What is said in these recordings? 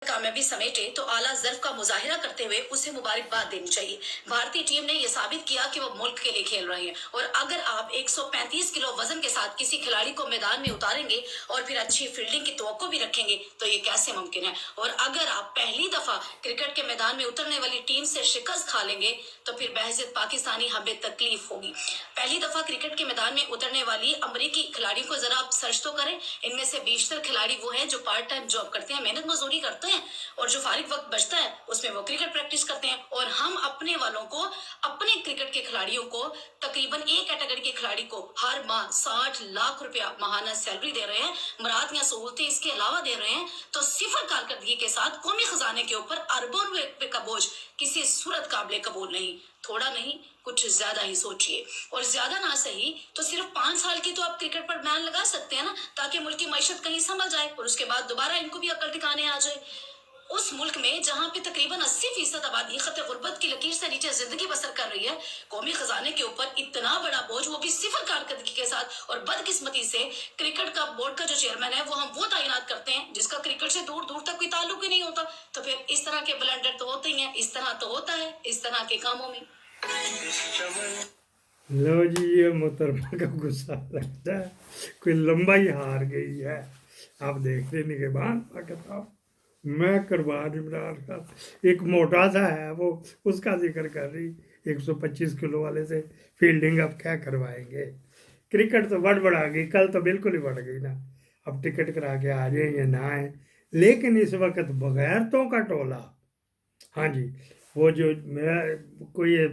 कामयाबी समेटे तो आला ज़र्फ का मुजाहिरा करते हुए उसे मुबारकबाद देनी चाहिए। भारतीय टीम ने यह साबित किया कि वो मुल्क के लिए खेल रहे हैं, और अगर आप 135 किलो वजन के साथ किसी खिलाड़ी को मैदान में उतारेंगे और फिर अच्छी फील्डिंग की तवक्को भी रखेंगे तो ये कैसे मुमकिन है। और अगर आप पहली दफा क्रिकेट के मैदान में उतरने वाली टीम से शिकस्त खा लेंगे तो फिर बहज़ियत पाकिस्तानी हमें तकलीफ होगी। पहली दफा क्रिकेट के मैदान में उतरने वाली अमरीकी खिलाड़ियों को जरा आप सर्च तो करें। इनमें से बेशतर खिलाड़ी वो हैं जो पार्ट टाइम जॉब करते हैं, मेहनत मजदूरी करते हैं, और जो फारिग वक्त बचता है उसमें वो क्रिकेट प्रैक्टिस करते हैं। और हम अपने वालों को, अपने क्रिकेट के खिलाड़ियों को, तकरीबन एक कैटेगरी के खिलाड़ी को हर माह 60 लाख रुपया माहाना सैलरी दे रहे हैं, मराद या सहूलतें इसके अलावा दे रहे हैं। तो सिफर कारकर्दगी के साथ कौमी खजाने के ऊपर अरबों रुपए का बोझ किसी सूरत काबिल कबूल नहीं। थोड़ा नहीं, कुछ ज्यादा ही सोचिए। और ज्यादा ना सही तो सिर्फ 5 साल की तो आप क्रिकेट पर बैन लगा सकते हैं ना, ताकि मुल्क की मैशत कहीं संभल जाए और उसके बाद दोबारा इनको भी अकल ठिकाने आ जाए। उस मुल्क में जहां पे तकरीबन 80% आबादी खतरे गुर्बत की लकीर से नीचे जिंदगी बसर कर रही है, कौमी खजाने के ऊपर इतना बड़ा बोझ, वो भी सिफर कारकर्दगी के साथ। और बदकिस्मती से क्रिकेट का बोर्ड का जो चेयरमैन है वो तैनात करते हैं जिसका क्रिकेट से दूर दूर तक कोई ताल्लुक ही नहीं होता। तो फिर इस तरह के ब्लंडर तो होते ही हैं। इस तरह तो होता है इस तरह के कामों में। लो जी, ये मोहतरमा का गुस्सा लगता है, कोई लंबाई हार गई है। आप देख लेने के बाद कहता मैं करवान इमरान का एक मोटा सा है वो, उसका जिक्र कर रही 125 किलो वाले से फील्डिंग अब क्या करवाएंगे। क्रिकेट तो बढ़ा गई, कल तो बिल्कुल ही बढ़ गई ना। अब टिकट करा के आ जाए या ना आए, लेकिन इस वक्त बगैरतों का टोला। हाँ जी, वो जो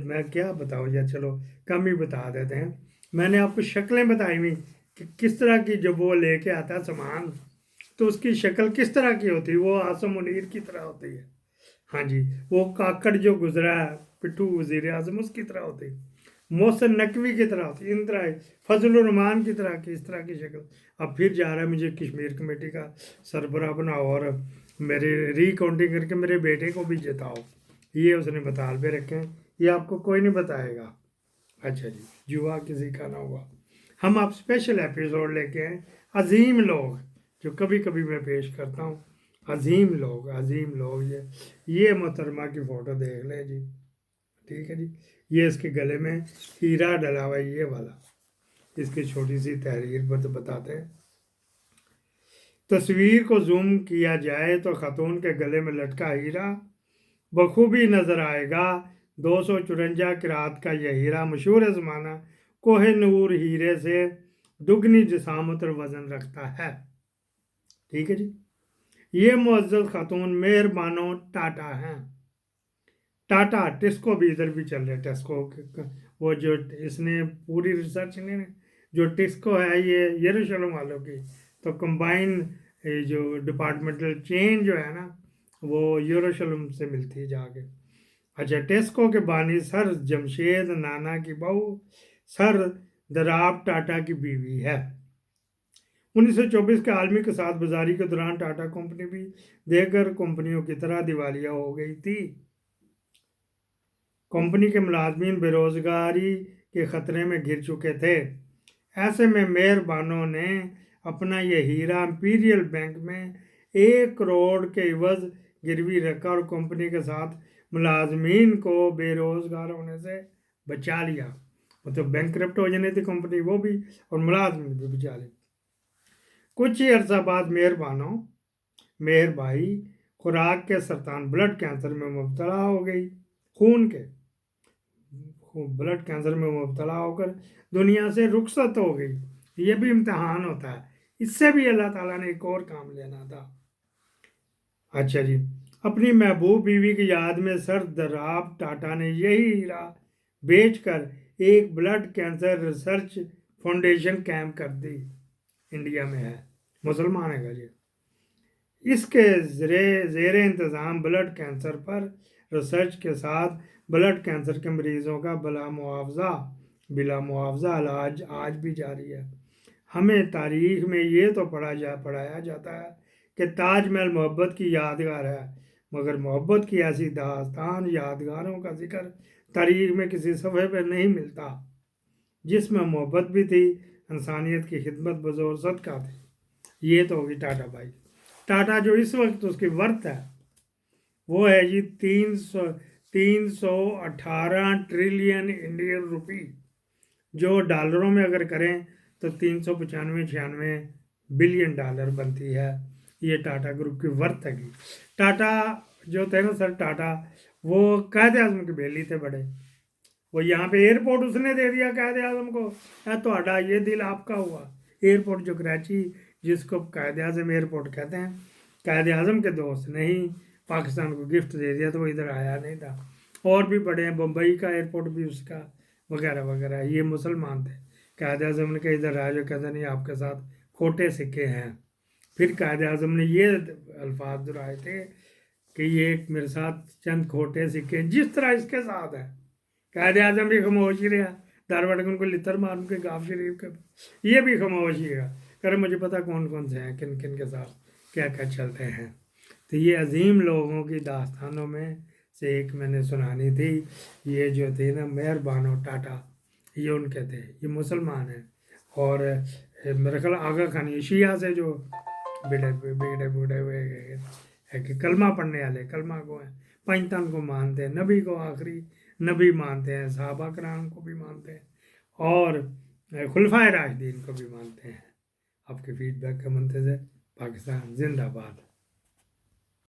मैं क्या बताऊँ, या चलो कम ही बता देते हैं। मैंने आपको शक्लें बताई हुई कि किस तरह की जब वो लेके आता है सामान, तो उसकी शक्ल किस तरह की होती है, वो आसम मुनीर की तरह होती है। हाँ जी, वो काकड़ जो गुजरा है पिट्ठू वज़ीर आज़म, उसकी तरह होती है। मोहसिन नकवी की तरह होती है, इन तरह फजलुर रहमान की तरह की, इस तरह की शक्ल। अब फिर जा रहा है मुझे कश्मीर कमेटी का सरबराह बनाओ और मेरे रिकाउंटिंग करके मेरे बेटे को भी जिताओ। ये उसने बताल पे रखे हैं, ये आपको कोई नहीं बताएगा। अच्छा जी, जुआ किसी का ना हुआ। हम आप स्पेशल एपिसोड लेके आए, अजीम लोग जो कभी कभी मैं पेश करता हूँ। अजीम लोग ये मोहतरमा की फ़ोटो देख लें जी, ठीक है जी। ये इसके गले में हीरा डला हुआ है, ये वाला। इसकी छोटी सी तहरीर बताते हैं। तस्वीर को जूम किया जाए तो ख़तून के गले में लटका हीरा बखूबी नज़र आएगा। 254 किरात का यह हीरा मशहूर ज़माना कोहे नूर हीरे से दुगनी जिसामत और वज़न रखता है। ठीक है जी। ये मुअज़्ज़ज़ खातून मेहरबानो टाटा हैं। टाटा टिस्को भी इधर भी चल रहा है। टिस्को वो जो इसने पूरी रिसर्च ने जो टिस्को है ये यरूशलेम वालों की, तो कंबाइन जो डिपार्टमेंटल चेन जो है ना वो यरूशलेम से मिलती है जाके। अच्छा, टेस्को के बानी सर जमशेद नाना की बहू सर दराब टाटा की बीवी है। 1924 के आलमी कसाद बाजारी के दौरान टाटा कंपनी भी देगर कंपनियों की तरह दिवालिया हो गई थी। कंपनी के मुलाजमीन बेरोजगारी के खतरे में घिर चुके थे। ऐसे में मेहरबानों ने अपना यह हीरा इंपीरियल बैंक में 1 करोड़ के इवज गिरवी रखा और कंपनी के साथ मुलाजमीन को बेरोजगार होने से बचा लिया। मतलब बैंकरप्ट हो जाने थी कंपनी वो भी, और मुलाजमीन भी बचा ली। कुछ ही अर्सा बाद मेहरबाई खुराक के सरतान ब्लड कैंसर में मुब्तला हो गई। खून के ब्लड कैंसर में मुब्तला होकर दुनिया से रुखसत हो गई। ये भी इम्तहान होता है, इससे भी अल्लाह ताला ने एक और काम लेना था। अच्छा जी, अपनी महबूब बीवी की याद में सर दराब टाटा ने यही हीरा बेचकर एक blood cancer research foundation camp कर दी। इंडिया में है, मुसलमान है जी। इसके ज़ेरे इंतज़ाम ब्लड कैंसर पर रिसर्च के साथ ब्लड कैंसर के मरीज़ों का बिला मुआवजा इलाज आज भी जारी है। हमें तारीख़ में ये तो पढ़ाया जाता है कि ताजमहल मोहब्बत की यादगार है, मगर मोहब्बत की ऐसी दास्तान यादगारों का जिक्र तारीख़ में किसी सफ़े पर नहीं मिलता जिसमें मोहब्बत भी थी, इंसानियत की खिदमत बज़ौर सदका थी। ये तो होगी टाटा भाई। टाटा जो इस वक्त उसकी वर्थ है وہ ہے جی 318 ٹریلین انڈین روپی، جو ڈالروں میں اگر کریں تو 395-96 بلین ڈالر بنتی ہے. یہ ٹاٹا گروپ کی ورتھ ہے گی. ٹاٹا جو تھے نا سر ٹاٹا، وہ قائد اعظم کے بیلی تھے بڑے. وہ یہاں پہ ایئرپورٹ اس نے دے دیا قائد اعظم کو، تو یہ دل آپ کا ہوا. ایئرپورٹ جو کراچی، جس کو قائد اعظم ایئرپورٹ کہتے ہیں، قائد اعظم کے دوست نے ہی پاکستان کو گفٹ دے دیا، تو وہ ادھر آیا نہیں تھا. اور بھی بڑے ہیں، بمبئی کا ایئرپورٹ بھی اس کا وغیرہ وغیرہ. یہ مسلمان تھے. قائد اعظم نے کہا ادھر آیا، جو کہتے نہیں آپ کے ساتھ کھوٹے سکے ہیں. پھر قائد اعظم نے یہ الفاظ دہرائے تھے کہ یہ ایک میرے ساتھ چند کھوٹے سکے جس طرح اس کے ساتھ ہے. قائد اعظم بھی خاموش ہی رہا، دارواڑ کو لتر ماروں کے غاف شریف کے، یہ بھی خاموش ہی رہا. کہ مجھے پتا کون کون سے ہیں، کن کن کے ساتھ کیا کیا چلتے ہیں. تو یہ عظیم لوگوں کی داستانوں میں سے ایک میں نے سنانی تھی. یہ جو تھے نا مہربانو ٹاٹا، یہ ان کے تھے. یہ مسلمان ہیں. اور میرا خیال آغا خان شیعہ سے جو بگڑے ہوئے ہے کہ کلمہ پڑھنے والے، کلمہ کو ہیں، پنجتن کو مانتے ہیں، نبی کو آخری نبی مانتے ہیں، صحابہ کرام کو بھی مانتے ہیں، اور خلفائے راشدین کو بھی مانتے ہیں. آپ کے فیڈ بیک کا منتظر. پاکستان زندہ باد.